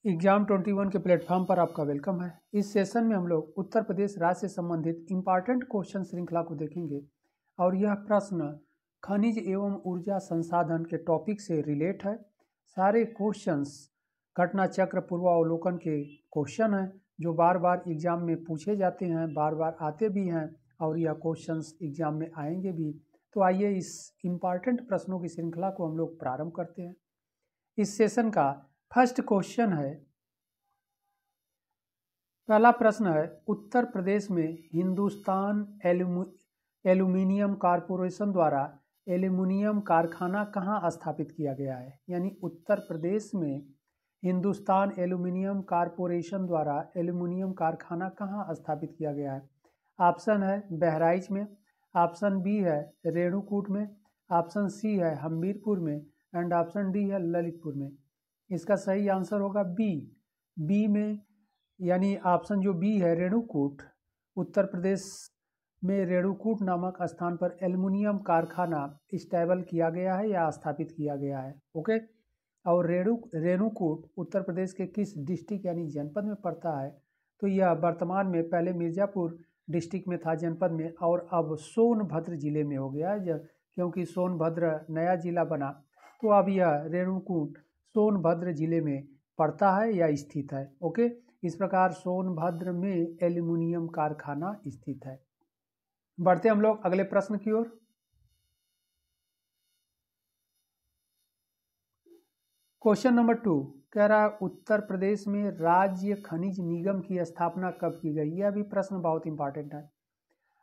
Exam 21 के platform पर आपका वेलकम है। इस सेशन में हम लोग उत्तर प्रदेश राज्य से संबंधित इम्पॉर्टेंट क्वेश्चन श्रृंखला को देखेंगे और यह प्रश्न खनिज एवं ऊर्जा संसाधन के टॉपिक से रिलेट है। सारे क्वेश्चंस घटना चक्र पूर्वावलोकन के क्वेश्चन हैं जो बार बार एग्जाम में पूछे जाते हैं, बार बार आते भी हैं और यह क्वेश्चंस एग्जाम में आएंगे भी। तो आइए इस इम्पॉर्टेंट प्रश्नों की श्रृंखला को हम लोग प्रारंभ करते हैं। इस सेशन का फर्स्ट क्वेश्चन है, पहला प्रश्न है, उत्तर प्रदेश में हिंदुस्तान एल्यूमिनियम कॉरपोरेशन द्वारा एल्यूमिनियम कारखाना कहाँ स्थापित किया गया है। यानी उत्तर प्रदेश में हिंदुस्तान एल्यूमिनियम कॉरपोरेशन द्वारा एल्यूमिनियम कारखाना कहाँ स्थापित किया गया है। ऑप्शन है बहराइच में, ऑप्शन बी है रेणुकूट में, ऑप्शन सी है हमीरपुर में एंड ऑप्शन डी है ललितपुर में। इसका सही आंसर होगा बी में, यानी ऑप्शन जो बी है रेणुकूट। उत्तर प्रदेश में रेणुकूट नामक स्थान पर एल्युमिनियम कारखाना स्टेबल किया गया है या स्थापित किया गया है। ओके, और रेणुकूट उत्तर प्रदेश के किस डिस्ट्रिक्ट यानी जनपद में पड़ता है। तो यह वर्तमान में पहले मिर्ज़ापुर डिस्ट्रिक्ट में था जनपद में, और अब सोनभद्र जिले में हो गया है। क्योंकि सोनभद्र नया जिला बना तो अब यह रेणुकूट सोनभद्र जिले में पड़ता है या स्थित है। ओके, इस प्रकार सोनभद्र में एल्यूमिनियम कारखाना स्थित है। बढ़ते हम लोग अगले प्रश्न की ओर। क्वेश्चन नंबर 2 कह रहा है, उत्तर प्रदेश में राज्य खनिज निगम की स्थापना कब की गई। यह भी प्रश्न बहुत इंपॉर्टेंट है।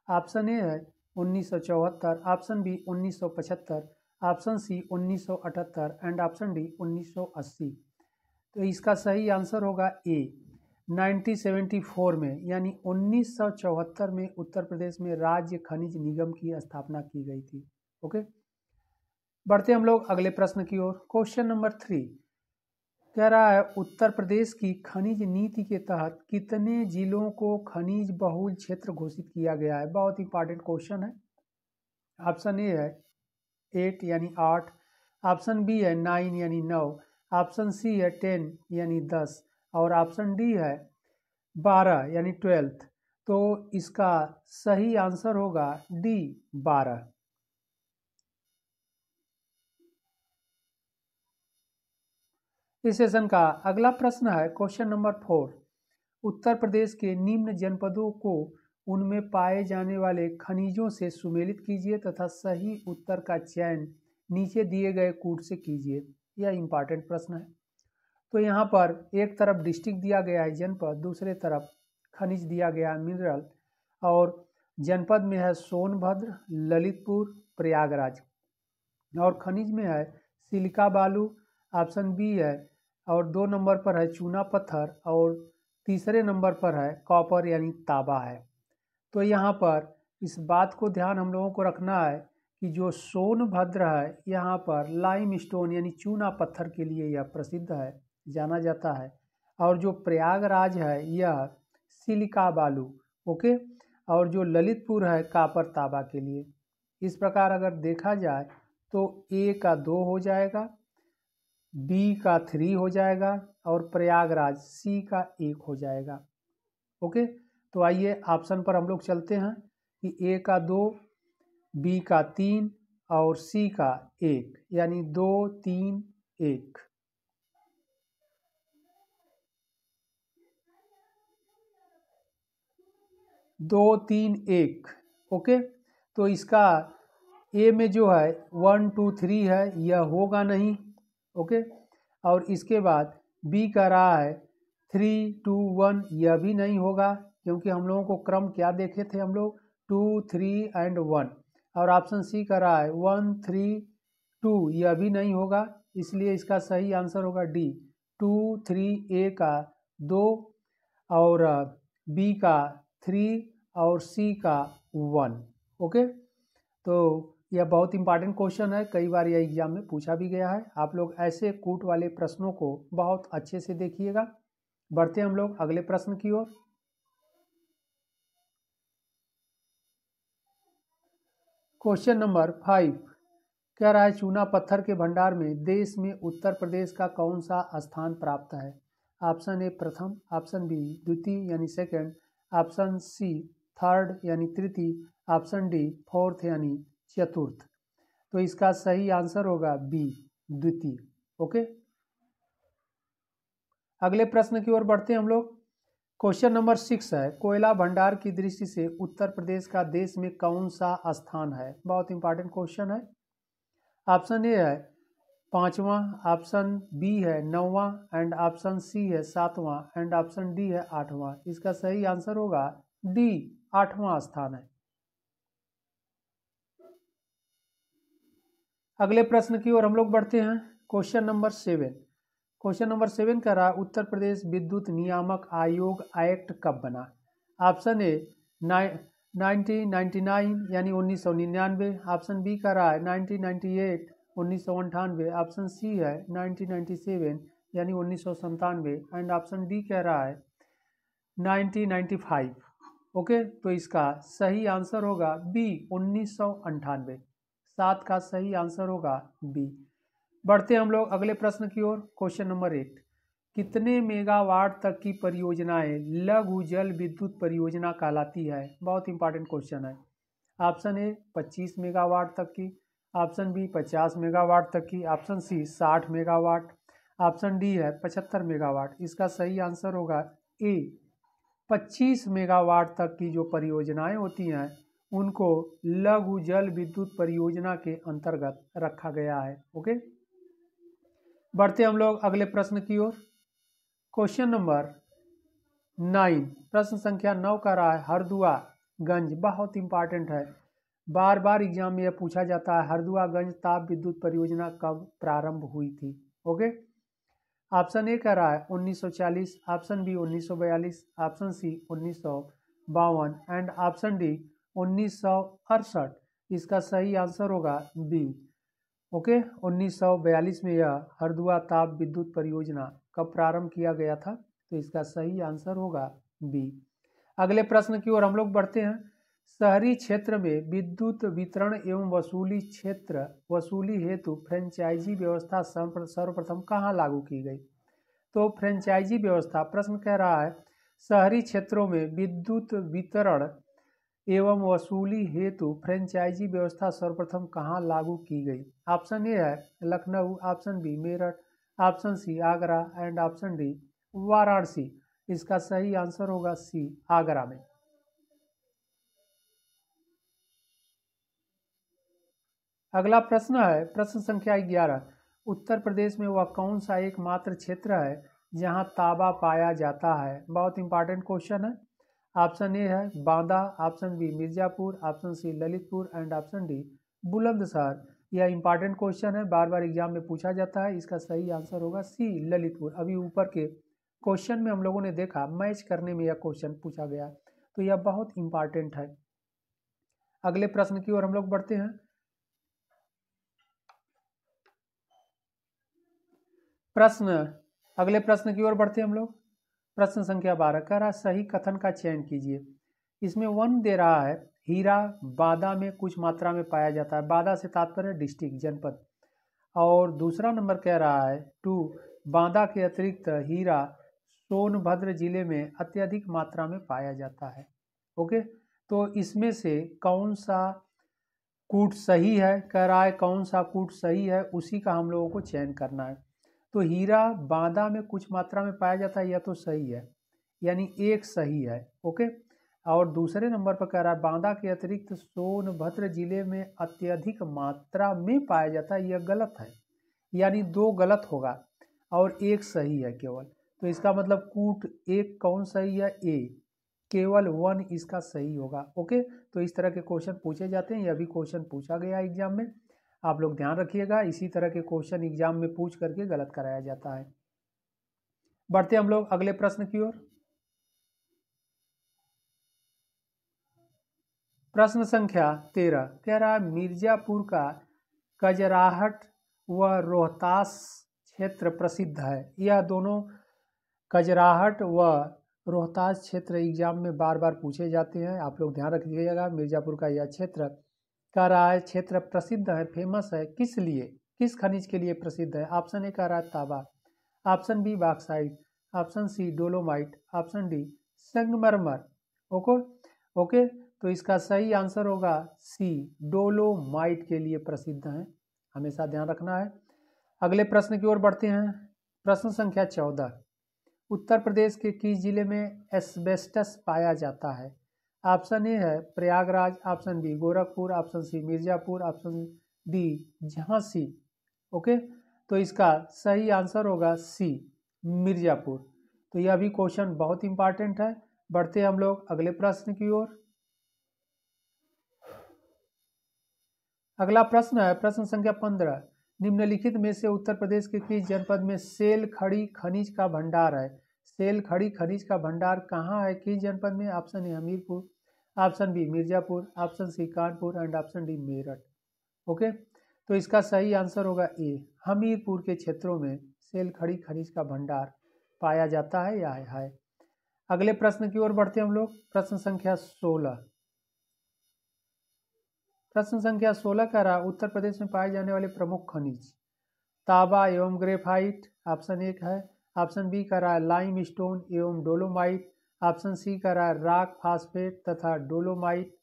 ऑप्शन ए है 1974, option B 1975, option C 1978 and option D 1980। तो इसका सही आंसर होगा ए 1974 में, यानी 1974 में उत्तर प्रदेश में राज्य खनिज निगम की स्थापना की गई थी। ओके, बढ़ते हम लोग अगले प्रश्न की ओर। क्वेश्चन नंबर 3 कह रहा है, उत्तर प्रदेश की खनिज नीति के तहत कितने जिलों को खनिज बहुल क्षेत्र घोषित किया गया है। बहुत इंपॉर्टेंट क्वेश्चन है। ऑप्शन ए है 8 यानी 8, ऑप्शन बी है 9 यानी 9, ऑप्शन सी है 10 यानी 10 और ऑप्शन डी है 12 यानी 12। तो इसका सही आंसर होगा डी 12। इस सेशन का अगला प्रश्न है क्वेश्चन नंबर 4, उत्तर प्रदेश के निम्न जनपदों को उनमें पाए जाने वाले खनिजों से सुमेलित कीजिए तथा सही उत्तर का चयन नीचे दिए गए कूट से कीजिए। यह इंपॉर्टेंट प्रश्न है। तो यहाँ पर एक तरफ डिस्ट्रिक्ट दिया गया है जनपद, दूसरे तरफ खनिज दिया गया है मिनरल, और जनपद में है सोनभद्र, ललितपुर, प्रयागराज, और खनिज में है सिलिका बालू, ऑप्शन बी है, और 2 नंबर पर है चूना पत्थर, और तीसरे नंबर पर है कॉपर यानी तांबा है। तो यहाँ पर इस बात को ध्यान हम लोगों को रखना है कि जो सोनभद्र है यहाँ पर लाइम स्टोन यानी चूना पत्थर के लिए यह प्रसिद्ध है, जाना जाता है, और जो प्रयागराज है यह सिलिका बालू, ओके, और जो ललितपुर है कॉपर तांबा के लिए। इस प्रकार अगर देखा जाए तो ए का 2 हो जाएगा, बी का 3 हो जाएगा और प्रयागराज सी का 1 हो जाएगा। ओके, तो आइए ऑप्शन पर हम लोग चलते हैं कि ए का 2, बी का 3 और सी का 1, यानी 2 3 1। दो 3 1। ओके, तो इसका ए में जो है 1 2 3 है, यह होगा नहीं। ओके, और इसके बाद बी का रहा है 3 2 1, यह भी नहीं होगा क्योंकि हम लोगों को क्रम क्या देखे थे हम लोग 2 3 एंड 1, और ऑप्शन सी का रहा है 1 3 2, यह भी नहीं होगा, इसलिए इसका सही आंसर होगा डी 2 3। ए का 2 और बी का 3 और सी का 1। ओके, तो यह बहुत इंपॉर्टेंट क्वेश्चन है, कई बार यह एग्जाम में पूछा भी गया है। आप लोग ऐसे कूट वाले प्रश्नों को बहुत अच्छे से देखिएगा। बढ़ते हम लोग अगले प्रश्न की ओर। क्वेश्चन नंबर 5 कह रहा है, चूना पत्थर के भंडार में देश में उत्तर प्रदेश का कौन सा स्थान प्राप्त है। ऑप्शन ए प्रथम, ऑप्शन बी द्वितीय यानी सेकंड, ऑप्शन सी थर्ड यानी तृतीय, ऑप्शन डी फोर्थ यानी चतुर्थ। तो इसका सही आंसर होगा बी द्वितीय। ओके, अगले प्रश्न की ओर बढ़ते हैं हम लोग। क्वेश्चन नंबर 6 है, कोयला भंडार की दृष्टि से उत्तर प्रदेश का देश में कौन सा स्थान है? बहुत इंपॉर्टेंट क्वेश्चन है। ऑप्शन ए है 5वां, ऑप्शन बी है 9वां, एंड ऑप्शन सी है 7वां, एंड ऑप्शन डी है 8वां। इसका सही आंसर होगा डी 8वां स्थान है। अगले प्रश्न की ओर हम लोग बढ़ते हैं। क्वेश्चन नंबर 7, क्वेश्चन नंबर 7 कह रहा है उत्तर प्रदेश विद्युत नियामक आयोग एक्ट कब बना? ऑप्शन ए 1999 यानी 1999, ऑप्शन बी कह रहा है 1998 1998, ऑप्शन सी है 1997 यानी 1997, एंड ऑप्शन डी कह रहा है 1995। ओके, तो इसका सही आंसर होगा बी 1998। 7 का सही आंसर होगा बी। बढ़ते हम लोग अगले प्रश्न की ओर। क्वेश्चन नंबर 8, कितने मेगावाट तक की परियोजनाएं लघु जल विद्युत परियोजना कहलाती है? बहुत इंपॉर्टेंट क्वेश्चन है। ऑप्शन ए 25 मेगावाट तक की, ऑप्शन बी 50 मेगावाट तक की, option C 60 megawatt, option D है 75 मेगावाट। इसका सही आंसर होगा ए 25 मेगावाट तक की जो परियोजनाएं होती हैं उनको लघु जल विद्युत परियोजना के अंतर्गत रखा गया है। ओके, बढ़ते हम लोग अगले प्रश्न की ओर। क्वेश्चन नंबर 9, प्रश्न संख्या 9 का रहा है हरदुआगंज। बहुत इंपॉर्टेंट है, बार बार एग्जाम में यह पूछा जाता है, हरदुआगंज ताप विद्युत परियोजना कब प्रारंभ हुई थी? ओके, ऑप्शन ए कह रहा है 1940, option B 1942, option C 1952, and option D 1968। इसका सही आंसर होगा बी। ओके, 1942 में यह हरदुआ ताप विद्युत परियोजना कब प्रारंभ किया गया था? तो इसका सही आंसर होगा बी। अगले प्रश्न की ओर हम लोग बढ़ते हैं। शहरी क्षेत्र में विद्युत वितरण एवं वसूली हेतु फ्रेंचाइजी व्यवस्था सर्वप्रथम कहाँ लागू की गई? तो फ्रेंचाइजी व्यवस्था, प्रश्न कह रहा है शहरी क्षेत्रों में विद्युत वितरण एवं वसूली हेतु फ्रेंचाइजी व्यवस्था सर्वप्रथम कहाँ लागू की गई? ऑप्शन ए है Lucknow, option B Meerut, option C Agra, and option D Varanasi. इसका सही आंसर होगा सी आगरा में। अगला प्रश्न है प्रश्न संख्या 11, उत्तर प्रदेश में वह कौन सा एकमात्र क्षेत्र है जहां तांबा पाया जाता है? बहुत इंपॉर्टेंट क्वेश्चन है। ऑप्शन ए है Banda, option B Mirzapur, option C Lalitpur, and option D Bulandshahr. यह इंपॉर्टेंट क्वेश्चन है, बार बार एग्जाम में पूछा जाता है। इसका सही आंसर होगा सी ललितपुर। अभी ऊपर के क्वेश्चन में हम लोगों ने देखा, मैच करने में यह क्वेश्चन पूछा गया, तो यह बहुत इंपॉर्टेंट है। अगले प्रश्न की ओर हम लोग बढ़ते हैं। अगले प्रश्न की ओर बढ़ते हैं हम लोग। प्रश्न संख्या 12 कह रहा सही कथन का चयन कीजिए। इसमें 1 दे रहा है हीरा बांदा में कुछ मात्रा में पाया जाता है। बांदा से तात्पर्य डिस्ट्रिक्ट, जनपद। और दूसरा नंबर कह रहा है 2, बांदा के अतिरिक्त हीरा सोनभद्र जिले में अत्यधिक मात्रा में पाया जाता है। ओके, तो इसमें से कौन सा कूट सही है? कह रहा है कौन सा कूट सही है, उसी का हम लोगों को चयन करना है। तो हीरा बांदा में कुछ मात्रा में पाया जाता है, यह तो सही है, यानी एक सही है। ओके, और दूसरे नंबर पर कह रहा है बांदा के अतिरिक्त सोनभद्र जिले में अत्यधिक मात्रा में पाया जाता है, यह गलत है, यानी 2 गलत होगा और एक सही है केवल। तो इसका मतलब कूट एक कौन सही है? ए, केवल 1 इसका सही होगा। ओके, तो इस तरह के क्वेश्चन पूछे जाते हैं, यह भी क्वेश्चन पूछा गया एग्जाम में, आप लोग ध्यान रखिएगा। इसी तरह के क्वेश्चन एग्जाम में पूछ करके गलत कराया जाता है। बढ़ते हम लोग अगले प्रश्न की ओर। प्रश्न संख्या 13 कह रहा है मिर्जापुर का कजराहट व रोहतास क्षेत्र प्रसिद्ध है। यह दोनों कजराहट व रोहतास क्षेत्र एग्जाम में बार बार पूछे जाते हैं, आप लोग ध्यान रखिएगा। मिर्जापुर का यह क्षेत्र कह रहा है क्षेत्र प्रसिद्ध है, फेमस है, किस लिए, किस खनिज के लिए प्रसिद्ध है? ऑप्शन ए कह रहा है तांबा, option B bauxite, option C dolomite, option D संगमरमर। ओके ओके, तो इसका सही आंसर होगा सी, डोलोमाइट के लिए प्रसिद्ध है, हमेशा ध्यान रखना है। अगले प्रश्न की ओर बढ़ते हैं। प्रश्न संख्या 14, उत्तर प्रदेश के किस जिले में एस्बेस्टस पाया जाता है? ऑप्शन ए है Prayagraj, option B Gorakhpur, option C Mirzapur, option D Jhansi. Okay, तो इसका सही आंसर होगा सी, मिर्जापुर। तो यह भी क्वेश्चन बहुत इंपॉर्टेंट है। बढ़ते हम लोग अगले प्रश्न की ओर। अगला प्रश्न है प्रश्न संख्या 15, निम्नलिखित में से उत्तर प्रदेश के किस जनपद में सेल खड़ी खनिज का भंडार है? सेल खड़ी खनिज का भंडार कहाँ है, किस जनपद में? Option A Hamirpur, option B Mirzapur, option C Kanpur and option D Meerut. Okay, तो इसका सही आंसर होगा ए, हमीरपुर के क्षेत्रों में सेल खड़ी खनिज का भंडार पाया जाता है या है। अगले प्रश्न की ओर बढ़ते हम लोग। प्रश्न संख्या 16, प्रश्न संख्या 16 कह रहा है उत्तर प्रदेश में पाए जाने वाले प्रमुख खनिज तांबा एवं ग्रेफाइट, ऑप्शन एक है। ऑप्शन बी कह रहा है लाइम स्टोन एवं डोलोमाइट, ऑप्शन सी कह रहा है रॉक फास्फेट तथा डोलोमाइट,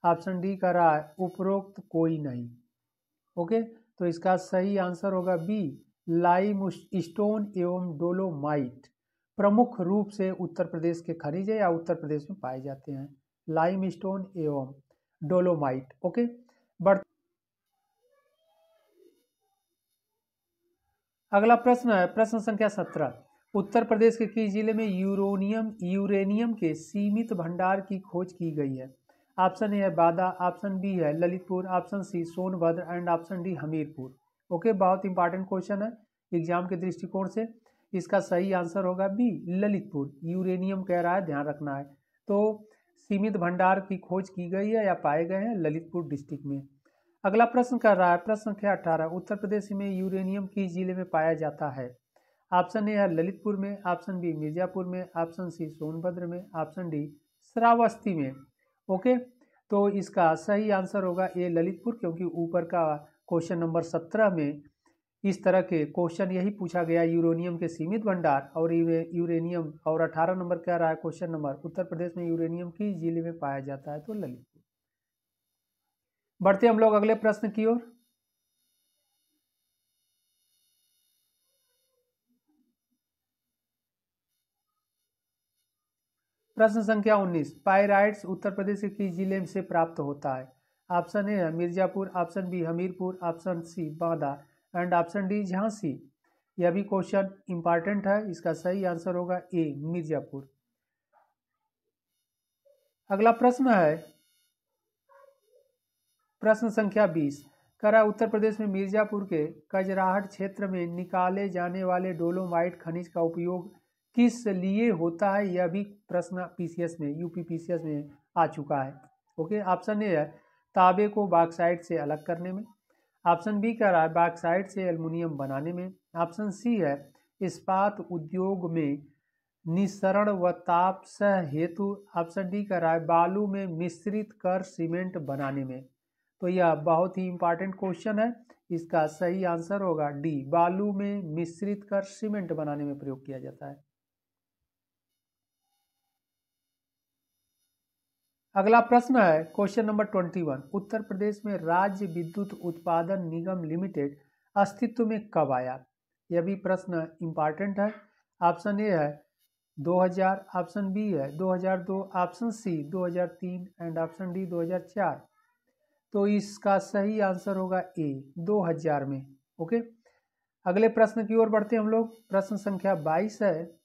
ऑप्शन डी कह रहा है उपरोक्त कोई नहीं। ओके, तो इसका सही आंसर होगा बी, लाइम स्टोन एवं डोलोमाइट प्रमुख रूप से उत्तर प्रदेश के खनिज है या उत्तर प्रदेश में पाए जाते हैं, लाइम स्टोन एवं डोलोमाइट। ओके, अगला प्रश्न है प्रश्न संख्या 17, उत्तर प्रदेश के किस जिले में यूरेनियम के सीमित भंडार की खोज की गई है? ऑप्शन ए है बादा, ऑप्शन बी है Lalitpur, option C Sonbhadra and option D Hamirpur. Okay, बहुत इंपॉर्टेंट क्वेश्चन है एग्जाम के दृष्टिकोण से। इसका सही आंसर होगा बी, ललितपुर। यूरेनियम कह रहा है, ध्यान रखना है। तो सीमित भंडार की खोज की गई है या पाए गए हैं ललितपुर डिस्ट्रिक्ट में। अगला प्रश्न कर रहा है प्रश्न संख्या 18, उत्तर प्रदेश में यूरेनियम किस जिले में पाया जाता है? ऑप्शन ए है ललितपुर में, ऑप्शन बी मिर्जापुर में, ऑप्शन सी सोनभद्र में, ऑप्शन डी श्रावस्ती में। ओके, तो इसका सही आंसर होगा ए, ललितपुर, क्योंकि ऊपर का क्वेश्चन नंबर 17 में इस तरह के क्वेश्चन यही पूछा गया, यूरेनियम के सीमित भंडार और यूरेनियम। और 18 नंबर क्या रहा है क्वेश्चन नंबर, उत्तर प्रदेश में यूरेनियम किस जिले में पाया जाता है? तो ललितपुर। बढ़ते हम लोग अगले प्रश्न की ओर। प्रश्न संख्या 19, पायराइट्स उत्तर प्रदेश के किस जिले से प्राप्त होता है? ऑप्शन ए है Mirzapur, option B Hamirpur, option C Banda and option D Jhansi. यह भी क्वेश्चन इंपॉर्टेंट है, इसका सही आंसर होगा ए, मिर्जापुर। अगला प्रश्न है प्रश्न संख्या 20, कह रहा उत्तर प्रदेश में मिर्जापुर के कजराहट क्षेत्र में निकाले जाने वाले डोलोमाइट खनिज का उपयोग किस लिए होता है? यह भी प्रश्न पीसीएस में, यूपी पीसीएस में आ चुका है। ओके, ऑप्शन ए है तांबे को बॉक्साइट से अलग करने में, ऑप्शन बी कह रहा है बॉक्साइट से एल्युमिनियम बनाने में, ऑप्शन सी है इस्पात उद्योग में निस्सरण व ताप सह हेतु, ऑप्शन डी कह रहा है बालू में मिश्रित कर सीमेंट बनाने में। तो यह बहुत ही इंपॉर्टेंट क्वेश्चन है, इसका सही आंसर होगा डी, बालू में मिश्रित कर सीमेंट बनाने में प्रयोग किया जाता है। अगला प्रश्न है क्वेश्चन नंबर 21, उत्तर प्रदेश में राज्य विद्युत उत्पादन निगम लिमिटेड अस्तित्व में कब आया? यह भी प्रश्न इंपॉर्टेंट है। ऑप्शन ए है 2000, ऑप्शन बी है 2002, option C 2003 and option D 2004। तो इसका सही आंसर होगा ए, 2000 में। ओके, अगले प्रश्न की ओर बढ़ते हम लोग। प्रश्न संख्या 22 है,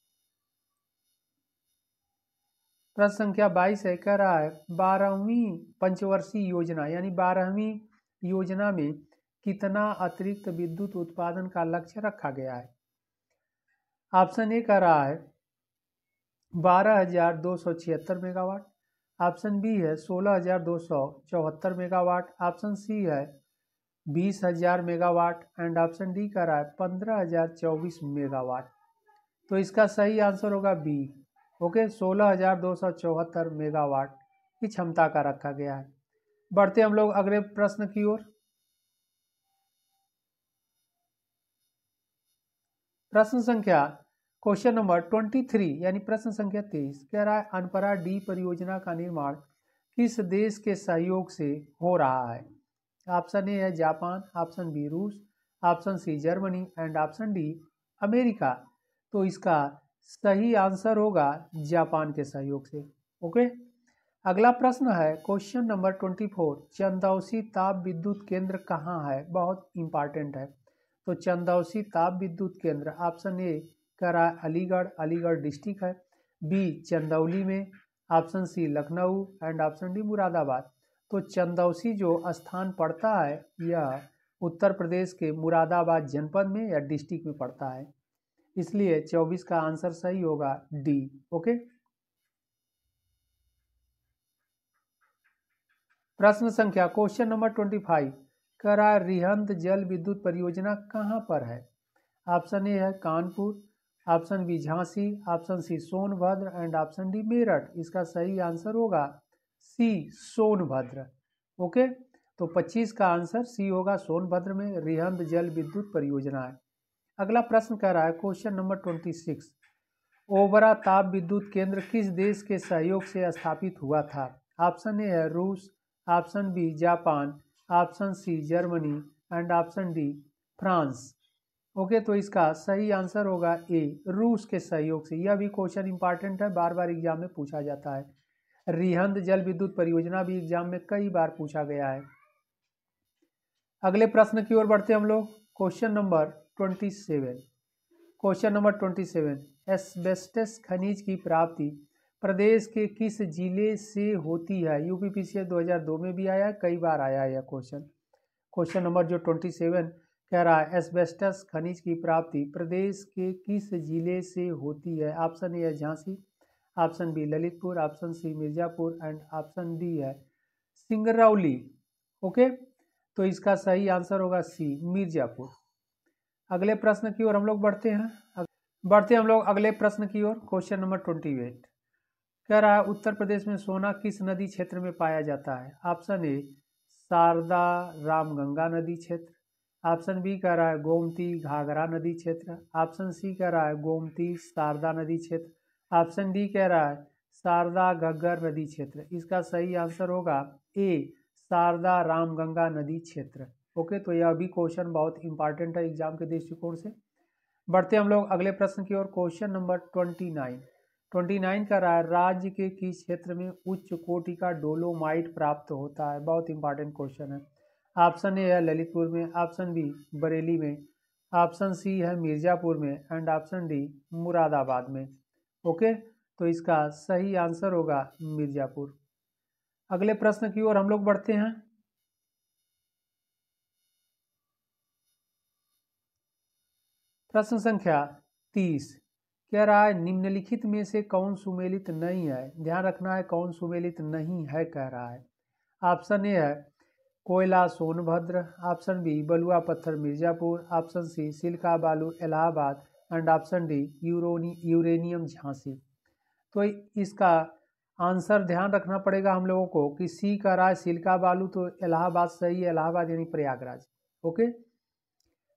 प्रश्न संख्या 22 है, कह रहा है 12वीं पंचवर्षीय योजना यानी 12वीं योजना में कितना अतिरिक्त विद्युत उत्पादन का लक्ष्य रखा गया है? ऑप्शन ए कह रहा है 12,276 मेगावाट, ऑप्शन बी है 16,274 मेगावाट, ऑप्शन सी है 20,000 मेगावाट एंड ऑप्शन डी कह रहा है 15,024 मेगावाट। तो इसका सही आंसर होगा बी। ओके, 16,274 मेगावाट की क्षमता का रखा गया है। बढ़ते हम लोग अगले प्रश्न की ओर। प्रश्न संख्या क्वेश्चन नंबर 23 यानी प्रश्न संख्या 23 कह रहा है अनपरा डी परियोजना का निर्माण किस देश के सहयोग से हो रहा है। ऑप्शन ए है जापान, ऑप्शन बी रूस, option C Germany and option D America. तो इसका सही आंसर होगा जापान के सहयोग से। ओके, अगला प्रश्न है क्वेश्चन नंबर 24 चंदौसी ताप विद्युत केंद्र कहाँ है। बहुत इंपॉर्टेंट है। तो चंदौसी ताप विद्युत केंद्र ऑप्शन ए कह रहा है अलीगढ़, अलीगढ़ डिस्ट्रिक्ट है। बी चंदौली में, option C Lucknow and option D Moradabad. तो चंदौसी जो स्थान पड़ता है यह उत्तर प्रदेश के मुरादाबाद जनपद में या डिस्ट्रिक्ट में पड़ता है, इसलिए 24 का आंसर सही होगा डी। ओके, प्रश्न संख्या क्वेश्चन नंबर 25 कह रहा है रिहंद जल विद्युत परियोजना कहाँ पर है। ऑप्शन ए है Kanpur, option B Jhansi, option C Sonbhadra and option D Meerut. इसका सही आंसर होगा सी सोनभद्र। ओके, तो 25 का आंसर सी होगा, सोनभद्र में रिहंद जल विद्युत परियोजना है। अगला प्रश्न कह रहा है क्वेश्चन नंबर 26 ओबरा ताप विद्युत केंद्र किस देश के सहयोग से स्थापित हुआ था। ऑप्शन ए है रूस, option B Japan, option C Germany and option D France. Okay, तो इसका सही आंसर होगा ए रूस के सहयोग से। यह भी क्वेश्चन इंपॉर्टेंट है, बार बार एग्जाम में पूछा जाता है। रिहंद जल विद्युत परियोजना भी एग्जाम में कई बार पूछा गया है। अगले प्रश्न की ओर बढ़ते हम लोग। Question number 27 question number 27 asbestos खनिज की प्राप्ति प्रदेश के किस जिले से होती है। यूपीपीसीएस 2002 में भी आया है, कई बार आया है यह क्वेश्चन। क्वेश्चन नंबर जो 27 कह रहा है एस्बेस्टस खनिज की प्राप्ति प्रदेश के किस जिले से होती है। ऑप्शन ए है Jhansi, option B Lalitpur, option C Mirzapur and option D है सिंगरौली। ओके, तो इसका सही आंसर होगा सी मिर्जापुर। अगले प्रश्न की ओर हम लोग बढ़ते हैं हम लोग अगले प्रश्न की ओर। क्वेश्चन नंबर 28 कह रहा है उत्तर प्रदेश में सोना किस नदी क्षेत्र में पाया जाता है। ऑप्शन ए शारदा रामगंगा नदी क्षेत्र, ऑप्शन बी कह रहा है गोमती घाघरा नदी क्षेत्र, ऑप्शन सी कह रहा है गोमती शारदा नदी क्षेत्र, ऑप्शन डी कह रहा है शारदा घग्गर नदी क्षेत्र। इसका सही आंसर होगा ए शारदा रामगंगा नदी क्षेत्र। ओके, तो यह भी क्वेश्चन बहुत इंपॉर्टेंट है एग्जाम के दृष्टिकोण से। बढ़ते हम लोग अगले प्रश्न की ओर। क्वेश्चन नंबर 29 का रहा है राज्य के किस क्षेत्र में उच्च कोटि का डोलोमाइट प्राप्त होता है। बहुत इंपॉर्टेंट क्वेश्चन है। ऑप्शन ए है ललितपुर में, ऑप्शन बी बरेली में, ऑप्शन सी है मिर्जापुर में एंड ऑप्शन डी मुरादाबाद में। ओके, तो इसका सही आंसर होगा मिर्जापुर। अगले प्रश्न की ओर हम लोग बढ़ते हैं। प्रश्न संख्या 30 कह रहा है निम्नलिखित में से कौन सुमेलित नहीं है। ध्यान रखना है कौन सुमेलित नहीं है कह रहा है। ऑप्शन ए है कोयला सोनभद्र, ऑप्शन बी बलुआ पत्थर मिर्जापुर, ऑप्शन सी सिलिका बालू Allahabad and option D uranium Jhansi. तो इसका आंसर ध्यान रखना पड़ेगा हम लोगों को कि सी कह रहा है सिलिका बालू, तो इलाहाबाद सही है, इलाहाबाद यानी प्रयागराज। ओके,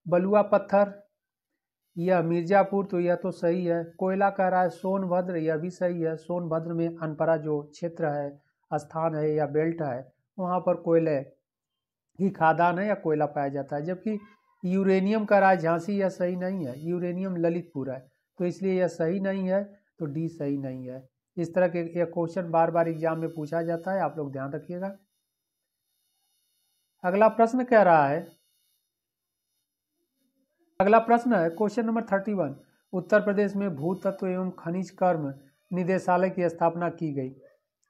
बलुआ पत्थर यह मिर्जापुर, तो यह तो सही है। कोयला कह रहा है सोनभद्र, यह भी सही है। सोनभद्र में अनपरा जो क्षेत्र है, स्थान है या बेल्ट है, वहाँ पर कोयले की खादान है या कोयला पाया जाता है। जबकि यूरेनियम कह रहा है झांसी, यह सही नहीं है। यूरेनियम ललितपुर है, तो इसलिए यह सही नहीं है, तो डी सही नहीं है। इस तरह के यह क्वेश्चन बार बार एग्जाम में पूछा जाता है, आप लोग ध्यान रखिएगा। अगला प्रश्न कह रहा है क्वेश्चन नंबर 31 उत्तर प्रदेश में भूतत्व एवं खनिज कर्म निदेशालय की स्थापना की गई।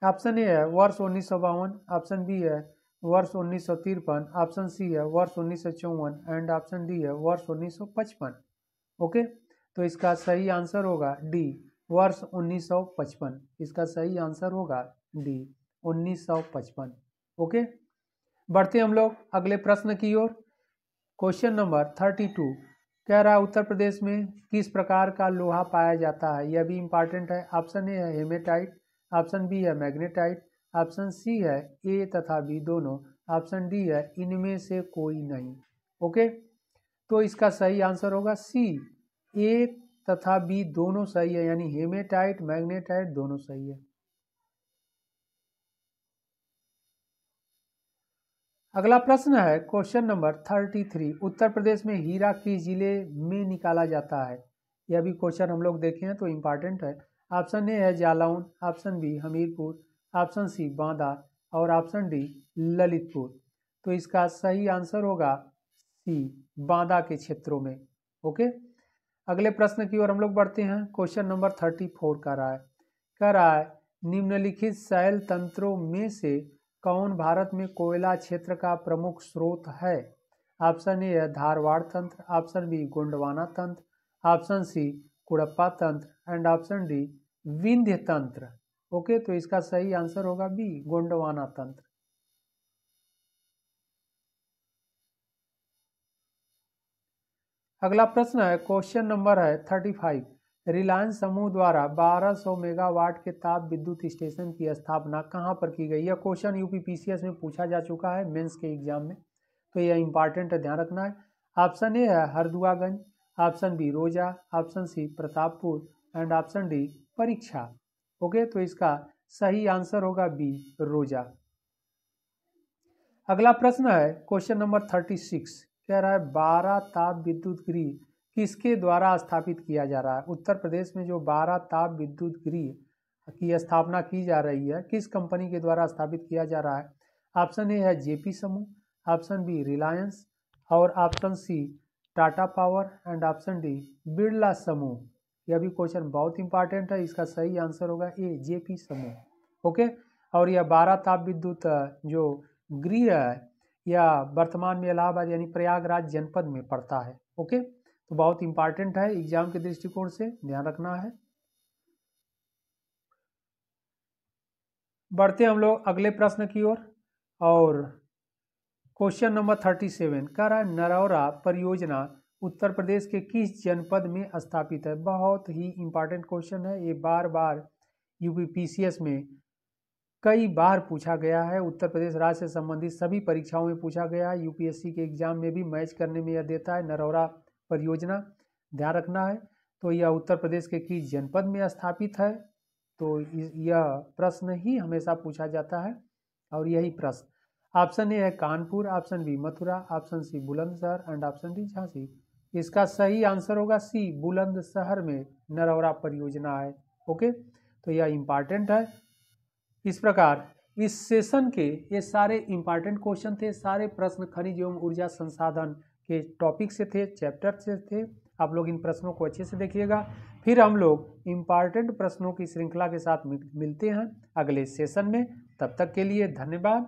ऑप्शन ए है वर्ष 1952, ऑप्शन बी है वर्ष 1953, ऑप्शन सी है वर्ष 1954 एंड ऑप्शन डी है वर्ष 1955। ओके, तो इसका सही आंसर होगा डी वर्ष 1955। इसका सही आंसर होगा डी 1955। ओके, बढ़ते हम लोग अगले प्रश्न की ओर। क्वेश्चन नंबर 32 कह रहा है उत्तर प्रदेश में किस प्रकार का लोहा पाया जाता है। यह भी इंपॉर्टेंट है। ऑप्शन ए है हेमेटाइट, ऑप्शन बी है मैग्नेटाइट, ऑप्शन सी है ए तथा बी दोनों, ऑप्शन डी है इनमें से कोई नहीं। ओके, तो इसका सही आंसर होगा सी ए तथा बी दोनों सही है, यानी हेमेटाइट मैग्नेटाइट दोनों सही है। अगला प्रश्न है क्वेश्चन नंबर 33, उत्तर प्रदेश में हीरा किस जिले में निकाला जाता है। यह भी क्वेश्चन हम लोग देखे हैं तो इम्पॉर्टेंट है। ऑप्शन ए है Jalaun, option B Hamirpur, option C Banda और ऑप्शन डी ललितपुर। तो इसका सही आंसर होगा सी, बांदा के क्षेत्रों में। ओके, अगले प्रश्न की ओर हम लोग बढ़ते हैं। क्वेश्चन नंबर 34 कह रहा है निम्नलिखित शैल तंत्रों में से कौन भारत में कोयला क्षेत्र का प्रमुख स्रोत है। ऑप्शन ए है धारवाड़ तंत्र, ऑप्शन बी गोंडवाना तंत्र, ऑप्शन सी कुड़प्पा तंत्र एंड ऑप्शन डी विंध्य तंत्र। ओके, तो इसका सही आंसर होगा बी, गोंडवाना तंत्र। अगला प्रश्न है क्वेश्चन नंबर है 35, रिलायंस समूह द्वारा 1200 मेगावाट के ताप विद्युत स्टेशन की स्थापना कहां पर की गई। यह क्वेश्चन यूपीपीसीएस में पूछा जा चुका है मेंस के एग्जाम में, तो यह इंपॉर्टेंट है, ध्यान रखना है। ऑप्शन ए है Harduaganj, option B Roza, option C Pratappur and option D परीक्षा। ओके, तो इसका सही आंसर होगा बी, रोजा। अगला प्रश्न है क्वेश्चन नंबर 36, कह रहा है 12 ताप विद्युत गृह किसके द्वारा स्थापित किया जा रहा है। उत्तर प्रदेश में जो 12 ताप विद्युत गृह की स्थापना की जा रही है, किस कंपनी के द्वारा स्थापित किया जा रहा है। ऑप्शन ए है जेपी समूह, ऑप्शन बी रिलायंस और option C Tata Power and option D Birla समूह। यह भी क्वेश्चन बहुत इंपॉर्टेंट है, इसका सही आंसर होगा ए, जेपी समूह। ओके, और यह 12 ताप विद्युत जो गृह है या वर्तमान में इलाहाबाद यानी प्रयागराज जनपद में पड़ता है। ओके, तो बहुत इंपॉर्टेंट है एग्जाम के दृष्टिकोण से, ध्यान रखना है। बढ़ते हम लोग अगले प्रश्न की ओर और क्वेश्चन नंबर 37 कह रहा है नरौरा परियोजना उत्तर प्रदेश के किस जनपद में स्थापित है। बहुत ही इंपॉर्टेंट क्वेश्चन है, ये बार बार यूपीपीसीएस में कई बार पूछा गया है। उत्तर प्रदेश राज्य से संबंधित सभी परीक्षाओं में पूछा गया है, यूपीएससी के एग्जाम में भी मैच करने में यह देता है नरौरा परियोजना, ध्यान रखना है। तो यह उत्तर प्रदेश के किस जनपद में स्थापित है, तो यह प्रश्न ही हमेशा पूछा जाता है और यही प्रश्न। ऑप्शन ए है Kanpur, option B Mathura, option C Bulandshahr and option D Jhansi. इसका सही आंसर होगा सी, बुलंदशहर में नरौरा परियोजना है। ओके, तो यह इंपॉर्टेंट है। इस प्रकार इस सेशन के ये सारे इंपॉर्टेंट क्वेश्चन थे, सारे प्रश्न खनिज एवं ऊर्जा संसाधन के टॉपिक से थे, चैप्टर से थे। आप लोग इन प्रश्नों को अच्छे से देखिएगा, फिर हम लोग इंपॉर्टेंट प्रश्नों की श्रृंखला के साथ मिलते हैं अगले सेशन में। तब तक के लिए धन्यवाद।